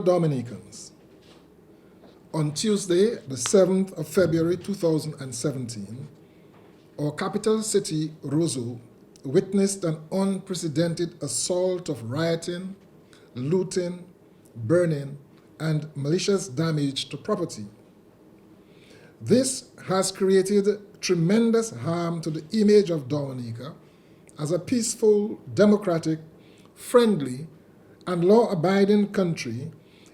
Dominicans, on Tuesday, the 7th of February 2017, our capital city, Roseau, witnessed an unprecedented assault of rioting, looting, burning, and malicious damage to property. This has created tremendous harm to the image of Dominica as a peaceful, democratic, friendly, and law-abiding country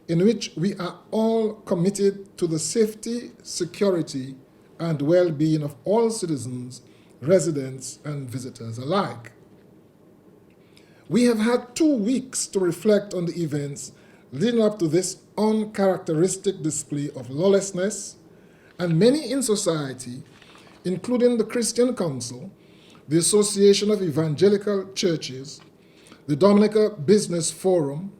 in which we are all committed to the safety, security, and well-being of all citizens, residents, and visitors alike. We have had 2 weeks to reflect on the events leading up to this uncharacteristic display of lawlessness, and many in society, including the Christian Council, the Association of Evangelical Churches, the Dominica Business Forum,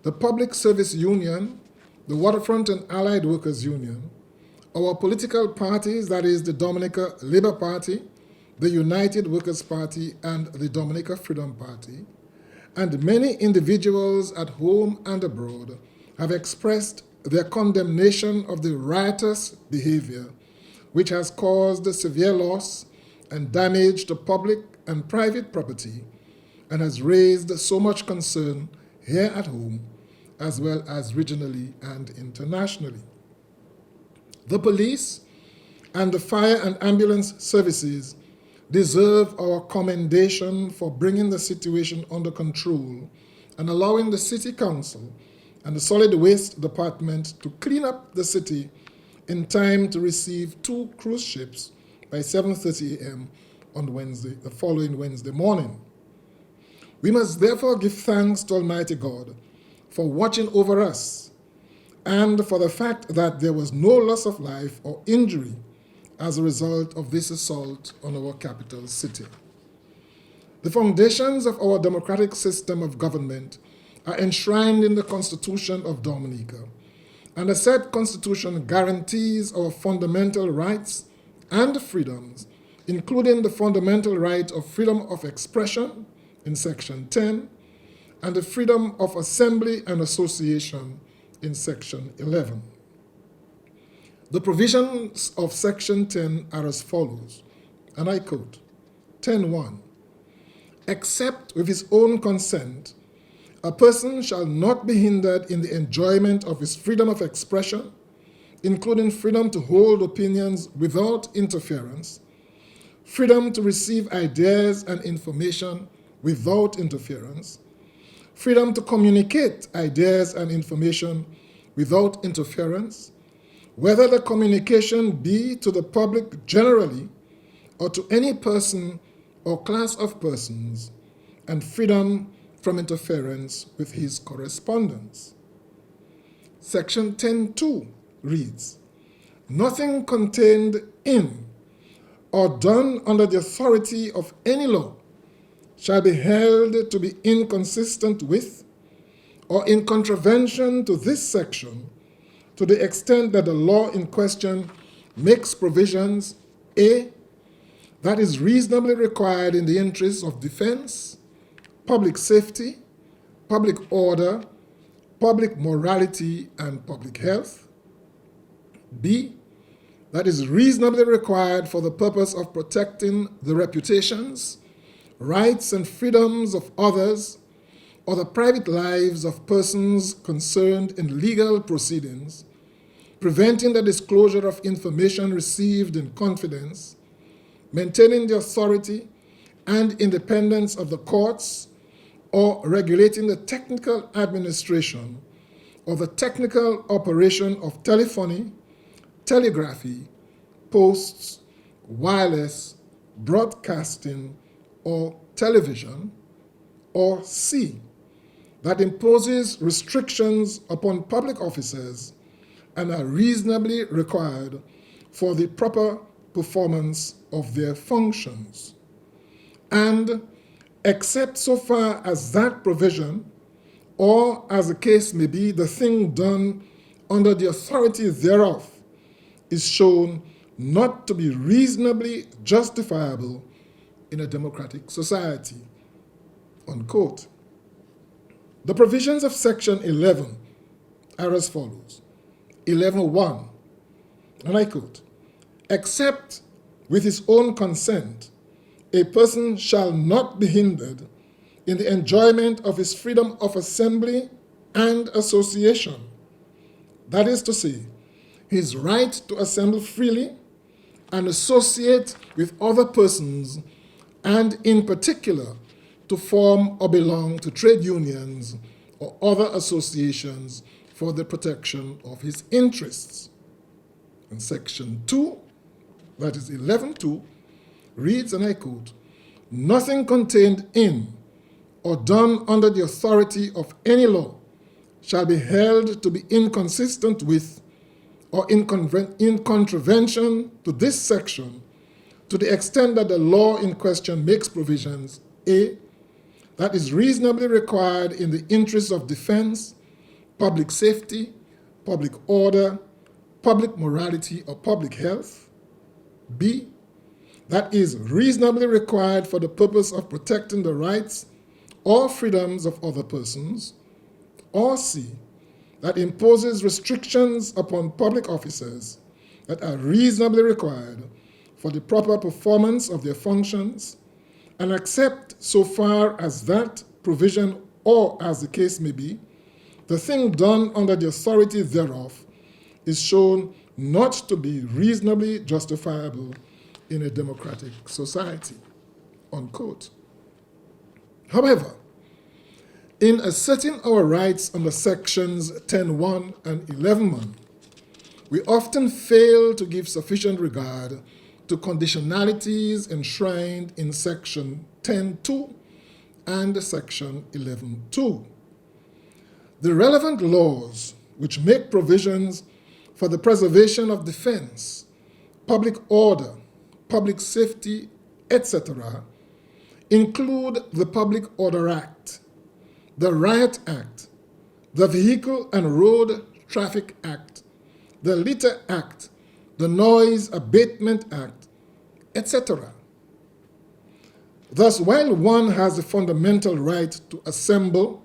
the Public Service Union, the Waterfront and Allied Workers Union, our political parties, that is the Dominica Labour Party, the United Workers' Party, and the Dominica Freedom Party, and many individuals at home and abroad have expressed their condemnation of the riotous behavior, which has caused severe loss and damage to public and private property, and has raised so much concern here at home, as well as regionally and internationally. The police and the fire and ambulance services deserve our commendation for bringing the situation under control and allowing the City Council and the Solid Waste Department to clean up the city in time to receive 2 cruise ships by 7:30 a.m. on the following Wednesday morning. We must therefore give thanks to Almighty God for watching over us and for the fact that there was no loss of life or injury as a result of this assault on our capital city. The foundations of our democratic system of government are enshrined in the Constitution of Dominica, and the said Constitution guarantees our fundamental rights and freedoms, including the fundamental right of freedom of expression in Section 10, and the freedom of assembly and association in Section 11. The provisions of Section 10 are as follows, and I quote, 10.1, except with his own consent, a person shall not be hindered in the enjoyment of his freedom of expression, including freedom to hold opinions without interference, freedom to receive ideas and information without interference, freedom to communicate ideas and information without interference, whether the communication be to the public generally or to any person or class of persons, and freedom from interference with his correspondence. Section 10.2 reads, nothing contained in or done under the authority of any law shall be held to be inconsistent with or in contravention to this section to the extent that the law in question makes provisions, A, that is reasonably required in the interests of defense, public safety, public order, public morality, and public health. B, that is reasonably required for the purpose of protecting the reputations, rights, and freedoms of others, or the private lives of persons concerned in legal proceedings, preventing the disclosure of information received in confidence, maintaining the authority and independence of the courts, or regulating the technical administration or the technical operation of telephony, telegraphy, posts, wireless, broadcasting, or television, or C, that imposes restrictions upon public officers and are reasonably required for the proper performance of their functions. And except so far as that provision, or as the case may be, the thing done under the authority thereof is shown not to be reasonably justifiable in a democratic society, unquote. The provisions of Section 11 are as follows. 11.1, and I quote, "Except with his own consent, a person shall not be hindered in the enjoyment of his freedom of assembly and association." That is to say, his right to assemble freely and associate with other persons, and in particular, to form or belong to trade unions or other associations for the protection of his interests. And section 2, that is 11.2, reads, and I quote, "Nothing contained in or done under the authority of any law shall be held to be inconsistent with or in contravention to this section, to the extent that the law in question makes provisions, A, that is reasonably required in the interests of defense, public safety, public order, public morality, or public health; B, that is reasonably required for the purpose of protecting the rights or freedoms of other persons; or C, that imposes restrictions upon public officers that are reasonably required for the proper performance of their functions, and except so far as that provision, or as the case may be, the thing done under the authority thereof is shown not to be reasonably justifiable in a democratic society." Unquote. However, in asserting our rights under sections 10.1 and 11.1, we often fail to give sufficient regard to conditionalities enshrined in section 10.2 and section 11.2. The relevant laws which make provisions for the preservation of defense, public order, public safety, etc., include the Public Order Act, the Riot Act, the Vehicle and Road Traffic Act, the Litter Act, the Noise Abatement Act, etc. Thus, while one has the fundamental right to assemble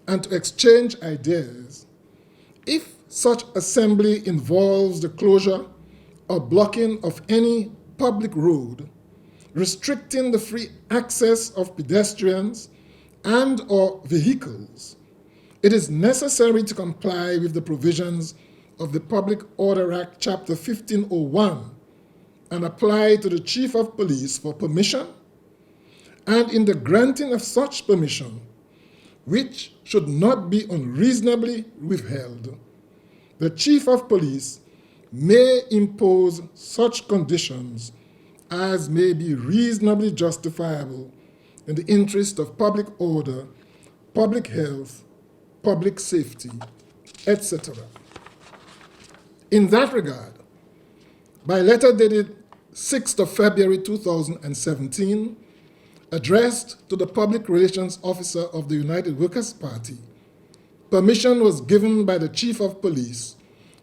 and to exchange ideas, if such assembly involves the closure or blocking of any public road, restricting the free access of pedestrians and or vehicles, it is necessary to comply with the provisions of the Public Order Act, Chapter 1501, and apply to the Chief of Police for permission, and in the granting of such permission, which should not be unreasonably withheld, the Chief of Police may impose such conditions as may be reasonably justifiable in the interest of public order, public health, public safety, etc. In that regard, by letter dated 6th of February 2017, addressed to the Public Relations Officer of the United Workers' Party, permission was given by the Chief of Police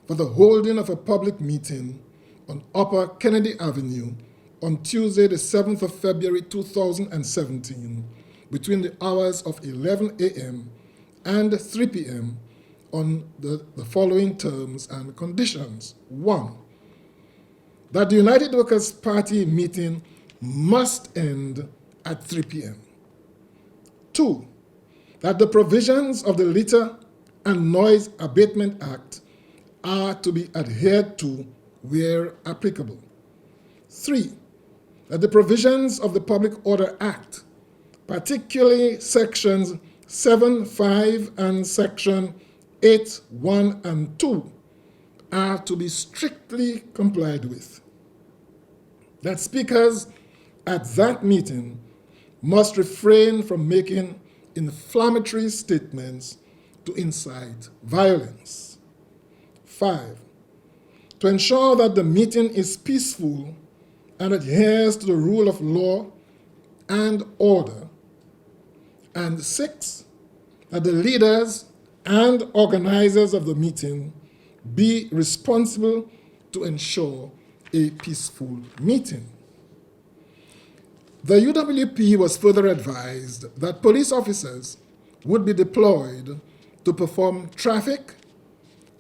for the holding of a public meeting on Upper Kennedy Avenue on Tuesday, the 7th of February 2017, between the hours of 11 a.m. and 3 p.m. on the following terms and conditions. 1, that the United Workers' Party meeting must end at 3 p.m. 2, that the provisions of the Litter and Noise Abatement Act are to be adhered to where applicable. 3, that the provisions of the Public Order Act, particularly sections 7.5 and section 8.1 and 2, are to be strictly complied with. That speakers at that meeting must refrain from making inflammatory statements to incite violence. 5, to ensure that the meeting is peaceful and adheres to the rule of law and order. And 6, that the leaders and organizers of the meeting be responsible to ensure a peaceful meeting. The UWP was further advised that police officers would be deployed to perform traffic,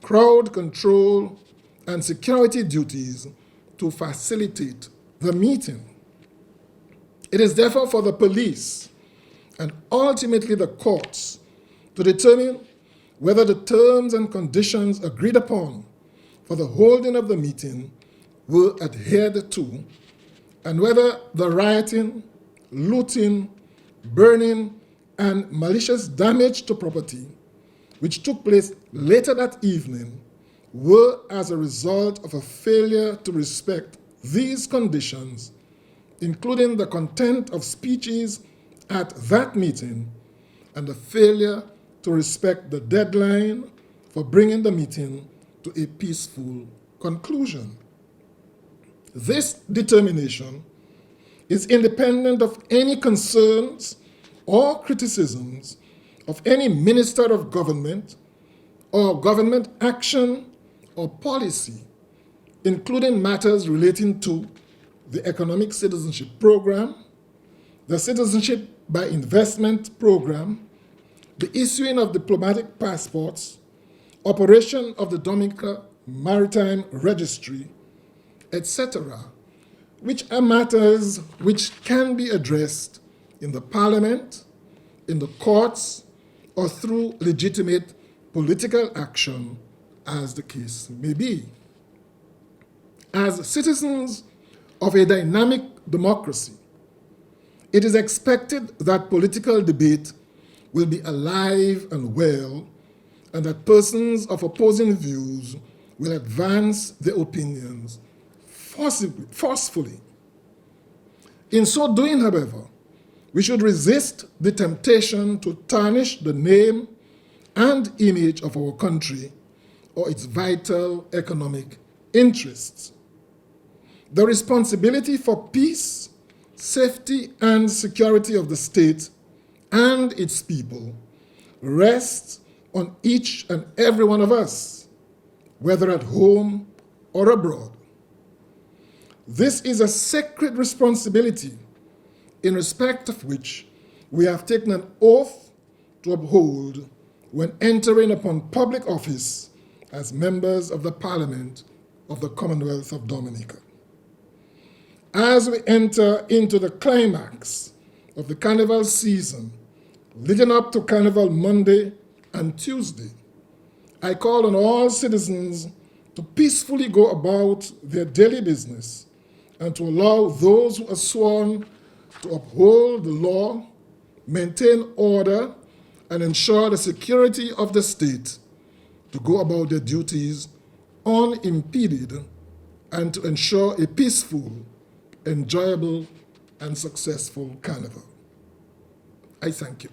crowd control and security duties to facilitate the meeting. It is therefore for the police and ultimately the courts to determine whether the terms and conditions agreed upon for the holding of the meeting were adhered to, and whether the rioting, looting, burning, and malicious damage to property, which took place later that evening, were as a result of a failure to respect these conditions, including the content of speeches at that meeting and the failure to respect the deadline for bringing the meeting to a peaceful conclusion. This determination is independent of any concerns or criticisms of any minister of government or government action or policy, including matters relating to the Economic Citizenship Program, the Citizenship by Investment Program, the issuing of diplomatic passports, operation of the Dominica Maritime Registry, etc., which are matters which can be addressed in the Parliament, in the courts, or through legitimate political action, as the case may be. As citizens of a dynamic democracy, it is expected that political debate will be alive and well, and that persons of opposing views will advance their opinions forcefully. In so doing, however, we should resist the temptation to tarnish the name and image of our country or its vital economic interests. The responsibility for peace, safety, and security of the state and its people rests on each and every one of us, whether at home or abroad. This is a sacred responsibility in respect of which we have taken an oath to uphold when entering upon public office as members of the Parliament of the Commonwealth of Dominica. As we enter into the climax of the Carnival season, leading up to Carnival Monday and Tuesday, I call on all citizens to peacefully go about their daily business and to allow those who are sworn to uphold the law, maintain order, and ensure the security of the state to go about their duties unimpeded and to ensure a peaceful, enjoyable, and successful carnival. I thank you.